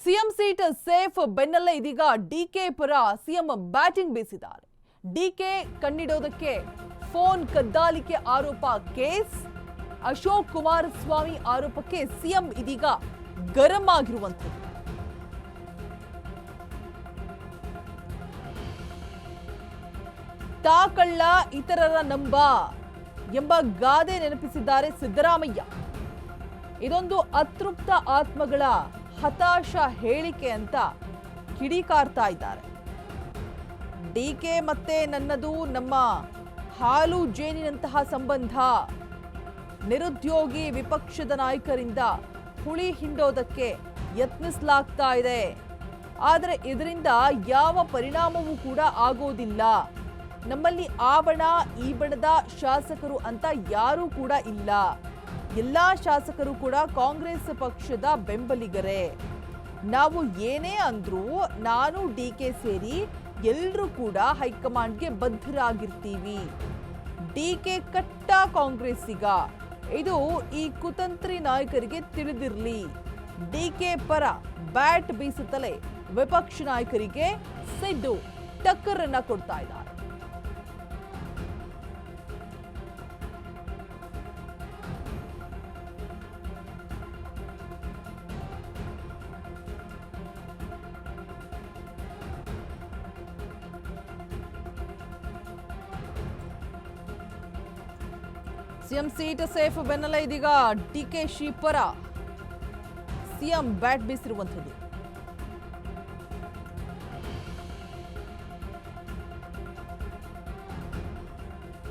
CM seat safe ಬೆನ್ನಲ್ಲೇ ಇದೀಗ DK ಪರ ಸಿಎಂ ಬ್ಯಾಟಿಂಗ್ ಬೀಸಿದ್ದಾರೆ. ಡಿಕೆ ಕಣ್ಣಿಡೋದಕ್ಕೆ ಫೋನ್ ಕದ್ದಾಲಿಕೆ ಆರೋಪ ಕೇಸ್, ಅಶೋಕ್ ಕುಮಾರಸ್ವಾಮಿ ಆರೋಪಕ್ಕೆ ಸಿಎಂ ಇದೀಗ ಗರಂ ಆಗಿರುವಂಥದ್ದು. ತಾಕಳ್ಳ ಇತರರ ನಂಬ ಎಂಬ ಗಾದೆ ನೆನಪಿಸಿದ್ದಾರೆ ಸಿದ್ದರಾಮಯ್ಯ. ಇದೊಂದು ಅತೃಪ್ತ ಆತ್ಮಗಳ ಹತಾಶ ಹೇಳಿಕೆ ಅಂತ ಕಿಡಿಕಾರ್ತಾ ಇದ್ದಾರೆ. ಡಿಕೆ ಮತ್ತೆ ನನ್ನದು ನಮ್ಮ ಹಾಲು ಜೇನಿನಂತಹ ಸಂಬಂಧ, ನಿರುದ್ಯೋಗಿ ವಿಪಕ್ಷದ ನಾಯಕರಿಂದ ಹುಳಿ ಹಿಂಡೋದಕ್ಕೆ ಯತ್ನಿಸಲಾಗ್ತಾ ಇದೆ. ಆದರೆ ಇದರಿಂದ ಯಾವ ಪರಿಣಾಮವೂ ಕೂಡ ಆಗೋದಿಲ್ಲ. ನಮ್ಮಲ್ಲಿ ಆ ಬಣ ಈ ಬಣದ ಶಾಸಕರು ಅಂತ ಯಾರೂ ಕೂಡ ಇಲ್ಲ. ಎಲ್ಲಾ ಶಾಸಕರು ಕೂಡ ಕಾಂಗ್ರೆಸ್ ಪಕ್ಷದ ಬೆಂಬಲಿಗರೇ. ನಾವು ಏನೇ ಅಂದ್ರೂ ನಾನು ಡಿಕೆ ಸೇರಿ ಎಲ್ಲರೂ ಕೂಡ ಹೈಕಮಾಂಡ್ಗೆ ಬದ್ಧರಾಗಿರ್ತೀವಿ. ಡಿಕೆ ಕಟ್ಟ ಕಾಂಗ್ರೆಸ್ಸಿಗ, ಇದು ಈ ಕುತಂತ್ರಿ ನಾಯಕರಿಗೆ ತಿಳಿದಿರಲಿ. ಡಿಕೆ ಪರ ಬ್ಯಾಟ್ ಬೀಸುತ್ತಲೇ ವಿಪಕ್ಷ ನಾಯಕರಿಗೆ ಸಿದ್ದು ಟಕ್ಕರನ್ನ ಕೊಡ್ತಾ ಇದ್ದಾರೆ. ಸಿಎಂ ಸೀಟ್ ಸೇಫ್ ಬೆನ್ನಲ್ಲೇ ಇದೀಗ ಡಿಕೆಶಿ ಪರ ಸಿಎಂ ಬ್ಯಾಟ್ ಬೀಸಿರುವಂಥದ್ದು.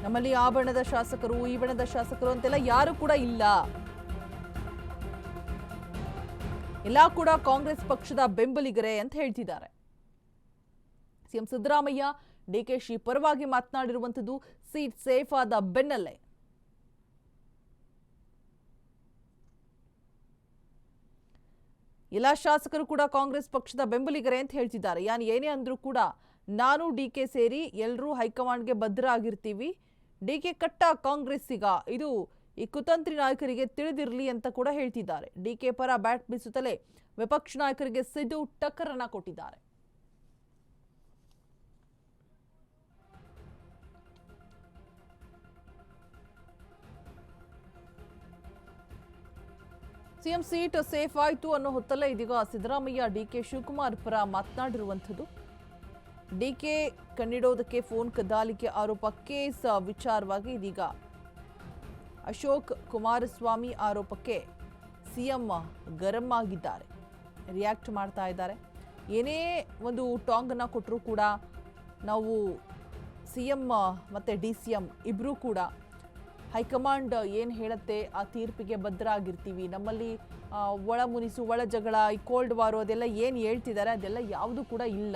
ನಮ್ಮಲ್ಲಿ ಆ ಬಣದ ಶಾಸಕರು ಈ ಬಣದ ಶಾಸಕರು ಅಂತೆಲ್ಲ ಯಾರು ಕೂಡ ಇಲ್ಲ. ಎಲ್ಲ ಕೂಡ ಕಾಂಗ್ರೆಸ್ ಪಕ್ಷದ ಬೆಂಬಲಿಗರೇ ಅಂತ ಹೇಳ್ತಿದ್ದಾರೆ. ಸಿಎಂ ಸಿದ್ದರಾಮಯ್ಯ ಡಿಕೆಶಿ ಪರವಾಗಿ ಮಾತನಾಡಿರುವಂಥದ್ದು ಸೀಟ್ ಸೇಫ್ ಆದ ಬೆನ್ನಲ್ಲೇ. ಎಲ್ಲ ಶಾಸಕರು ಕೂಡ ಕಾಂಗ್ರೆಸ್ ಪಕ್ಷದ ಬೆಂಬಲಿಗರೇ ಅಂತ ಹೇಳ್ತಿದ್ದಾರೆ. ಏನೇ ಅಂದ್ರೂ ಕೂಡ ನಾನು ಡಿಕೆ ಸೇರಿ ಎಲ್ಲರೂ ಹೈಕಮಾಂಡ್ಗೆ ಬದ್ಧರಾಗಿರ್ತೀವಿ. ಡಿಕೆ ಕಟ್ಟ ಕಾಂಗ್ರೆಸ್ಸಿಗ, ಇದು ಈ ಕುತಂತ್ರಿ ನಾಯಕರಿಗೆ ತಿಳಿದಿರಲಿ ಅಂತ ಕೂಡ ಹೇಳ್ತಿದ್ದಾರೆ. ಡಿಕೆ ಪರ ಬ್ಯಾಟ್ ಬೀಸುತ್ತಲೇ ವಿಪಕ್ಷ ನಾಯಕರಿಗೆ ಸಿದ್ದು ಟಕ್ಕರನ್ನ ಕೊಟ್ಟಿದ್ದಾರೆ. ಸಿಎಂ ಸೀಟ್ ಸೇಫ್ ಆಯ್ತು ಅನ್ನೋ ಹೊತ್ತಲ್ಲೇ ಇದೀಗ ಸಿದ್ದರಾಮಯ್ಯ ಡಿಕೆ ಶಿವಕುಮಾರ್ ಪರ ಮಾತನಾಡಿರುವಂಥದ್ದು. ಡಿಕೆ ಕಣ್ಣಿಡೋದಕ್ಕೆ ಫೋನ್ ಕದ್ದಾಲಿಕೆ ಆರೋಪ ಕೇಸ್ ವಿಚಾರವಾಗಿ ಇದೀಗ ಅಶೋಕ್ ಕುಮಾರಸ್ವಾಮಿ ಆರೋಪಕ್ಕೆ ಸಿಎಂ ಗರಂ ಆಗಿದ್ದಾರೆ, ರಿಯಾಕ್ಟ್ ಮಾಡ್ತಾ ಇದ್ದಾರೆ. ಏನೇ ಒಂದು ಟಾಂಗ್ ಅನ್ನ ಕೊಟ್ಟರೂ ಕೂಡ ನಾವು ಸಿಎಂ ಮತ್ತೆ ಡಿಸಿಎಂ ಇಬ್ರು ಕೂಡ ಹೈಕಮಾಂಡ್ ಏನು ಹೇಳುತ್ತೆ ಆ ತೀರ್ಪಿಗೆ ಬದ್ಧರಾಗಿರ್ತೀವಿ. ನಮ್ಮಲ್ಲಿ ಒಳ ಮುನಿಸು, ಒಳ ಜಗಳ, ಈ ಕೋಲ್ಡ್ ವಾರು ಅದೆಲ್ಲ ಏನು ಹೇಳ್ತಿದ್ದಾರೆ ಅದೆಲ್ಲ ಯಾವುದು ಕೂಡ ಇಲ್ಲ.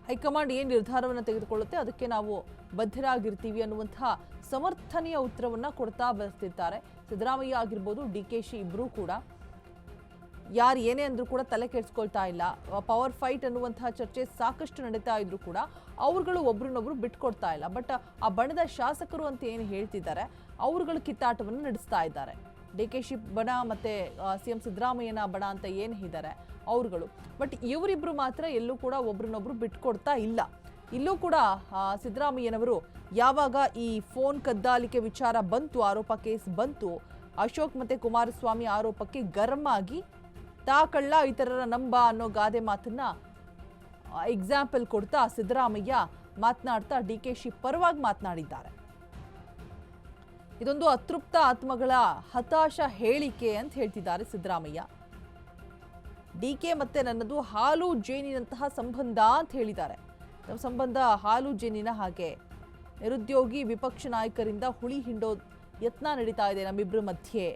ಹೈಕಮಾಂಡ್ ಏನು ನಿರ್ಧಾರವನ್ನು ತೆಗೆದುಕೊಳ್ಳುತ್ತೆ ಅದಕ್ಕೆ ನಾವು ಬದ್ಧರಾಗಿರ್ತೀವಿ ಅನ್ನುವಂತಹ ಸಮರ್ಥನೀಯ ಉತ್ತರವನ್ನ ಕೊಡ್ತಾ ಬರ್ತಿದ್ದಾರೆ. ಸಿದ್ದರಾಮಯ್ಯ ಆಗಿರ್ಬೋದು, ಡಿಕೆಶಿ ಇಬ್ರು ಕೂಡ ಯಾರು ಏನೇ ಅಂದ್ರೂ ಕೂಡ ತಲೆ ಕೆಡಿಸ್ಕೊಳ್ತಾ ಇಲ್ಲ. ಪವರ್ ಫೈಟ್ ಅನ್ನುವಂತಹ ಚರ್ಚೆ ಸಾಕಷ್ಟು ನಡೀತಾ ಇದ್ರು ಕೂಡ ಅವ್ರುಗಳು ಒಬ್ರನ್ನೊಬ್ರು ಬಿಟ್ಕೊಡ್ತಾ ಇಲ್ಲ. ಬಟ್ ಆ ಬಣದ ಶಾಸಕರು ಅಂತ ಏನು ಹೇಳ್ತಿದ್ದಾರೆ ಅವ್ರುಗಳು ಕಿತ್ತಾಟವನ್ನು ನಡೆಸ್ತಾ ಇದ್ದಾರೆ. ಡಿಕೆಶಿ ಬಣ ಮತ್ತೆ ಸಿಎಂ ಸಿದ್ದರಾಮಯ್ಯನ ಬಣ ಅಂತ ಏನು ಇದ್ದಾರೆ ಅವ್ರುಗಳು. ಬಟ್ ಇವರಿಬ್ರು ಮಾತ್ರ ಎಲ್ಲೂ ಕೂಡ ಒಬ್ರನ್ನೊಬ್ರು ಬಿಟ್ಕೊಡ್ತಾ ಇಲ್ಲ. ಇಲ್ಲೂ ಕೂಡ ಸಿದ್ದರಾಮಯ್ಯನವರು ಯಾವಾಗ ಈ ಫೋನ್ ಕದ್ದಾಲಿಕೆ ವಿಚಾರ ಬಂತು, ಆರೋಪ ಕೇಸ್ ಬಂತು, ಅಶೋಕ್ ಮತ್ತೆ ಕುಮಾರಸ್ವಾಮಿ ಆರೋಪಕ್ಕೆ ಗರಂ ಆಗಿ ತಾಕಳ್ಳ ಇತರರ ನಂಬ ಅನ್ನೋ ಗಾದೆ ಮಾತನ್ನ ಎಕ್ಸಾಂಪಲ್ ಕೊಡ್ತಾ ಸಿದ್ದರಾಮಯ್ಯ ಮಾತನಾಡ್ತಾ ಡಿಕೆಶಿ ಪರವಾಗಿ ಮಾತನಾಡಿದ್ದಾರೆ. ಇದೊಂದು ಅತೃಪ್ತ ಆತ್ಮಗಳ ಹತಾಶ ಹೇಳಿಕೆ ಅಂತ ಹೇಳ್ತಿದ್ದಾರೆ ಸಿದ್ದರಾಮಯ್ಯ. ಡಿಕೆ ಮತ್ತೆ ನನ್ನದು ಹಾಲು ಜೇನಿನಂತಹ ಸಂಬಂಧ ಅಂತ ಹೇಳಿದ್ದಾರೆ. ನಮ್ಮ ಸಂಬಂಧ ಹಾಲು ಜೇನಿನ ಹಾಗೆ, ನಿರುದ್ಯೋಗಿ ವಿಪಕ್ಷ ನಾಯಕರಿಂದ ಹುಳಿ ಹಿಂಡೋ ಯತ್ನ ನಡೀತಾ ಇದೆ ನಮ್ಮಿಬ್ಬರ ಮಧ್ಯೆ.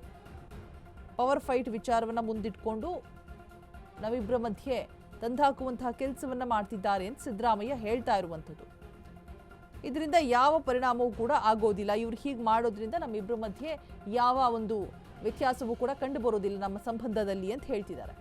ಪವರ್ ಫೈಟ್ ವಿಚಾರವನ್ನ ಮುಂದಿಟ್ಕೊಂಡು ನಮ್ಮಿಬ್ಬರ ಮಧ್ಯೆ ತಂದಾಕುವಂತಹ ಕೆಲಸವನ್ನ ಮಾಡ್ತಿದ್ದಾರೆ ಅಂತ ಸಿದ್ದರಾಮಯ್ಯ ಹೇಳ್ತಾ ಇರುವಂಥದ್ದು. ಇದರಿಂದ ಯಾವ ಪರಿಣಾಮವೂ ಕೂಡ ಆಗೋದಿಲ್ಲ. ಇವ್ರು ಹೀಗೆ ಮಾಡೋದ್ರಿಂದ ನಮ್ಮಿಬ್ಬರ ಮಧ್ಯೆ ಯಾವ ಒಂದು ವ್ಯತ್ಯಾಸವೂ ಕೂಡ ಕಂಡು ಬರೋದಿಲ್ಲ ನಮ್ಮ ಸಂಬಂಧದಲ್ಲಿ ಅಂತ ಹೇಳ್ತಿದ್ದಾರೆ.